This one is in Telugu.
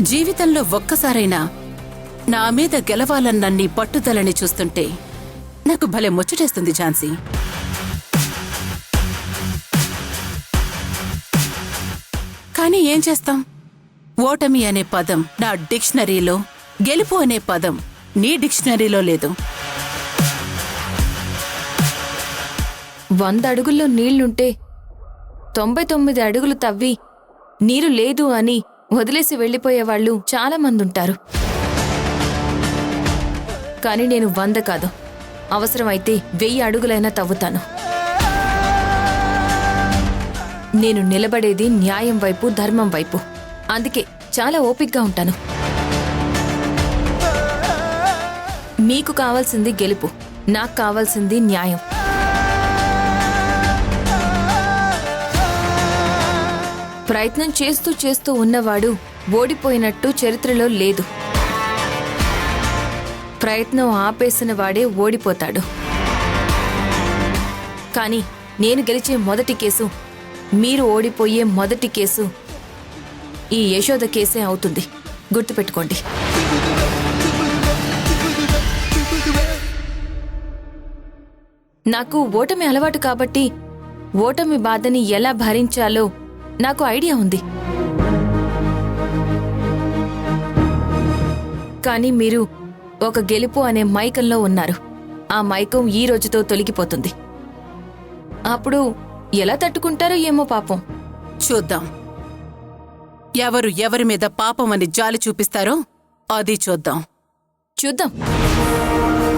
జీవితంలో ఒక్కసారైనా నా మీద గెలవాలన్న నీ పట్టుదలని చూస్తుంటే నాకు భలే ముచ్చటేస్తుంది ఝాన్సీ. కానీ ఏం చేస్తాం? ఓటమి అనే పదం నా డిక్షనరీలో, గెలుపు అనే పదం నీ డిక్షనరీలో లేదు. 100 అడుగుల్లో నీళ్లుంటే 99 అడుగులు తవ్వి నీరు లేదు అని వదిలేసి వెళ్లిపోయేవాళ్లు చాలా మందుంటారు. కాని నేను 100 కాదు, అవసరమైతే 1000 అడుగులైనా తవ్వుతాను. నేను నిలబడేది న్యాయం వైపు, ధర్మం వైపు. అందుకే చాలా ఓపిగ్గా ఉంటాను. మీకు కావాల్సింది గెలుపు, నాకు కావాల్సింది న్యాయం. ప్రయత్నం చేస్తూ చేస్తూ ఉన్నవాడు ఓడిపోయినట్టు చరిత్రలో లేదు. ప్రయత్నం ఆపేసిన వాడే ఓడిపోతాడు. కానీ నేను గెలిచే మొదటి కేసు, మీరు ఓడిపోయే మొదటి కేసు ఈ యశోద కేసే అవుతుంది. గుర్తుపెట్టుకోండి. నాకు ఓటమి అలవాటు కాబట్టి ఓటమి బాధని ఎలా భరించాలో నాకు ఐడియా ఉంది. కానీ మీరు ఒక గెలుపు అనే మైకంలో ఉన్నారు. ఆ మైకం ఈ రోజుతో తొలగిపోతుంది. అప్పుడు ఎలా తట్టుకుంటారో ఏమో పాపం. చూద్దాం. ఎవరు ఎవరి మీద పాపం అని జాలి చూపిస్తారో అది చూద్దాం. చూద్దాం.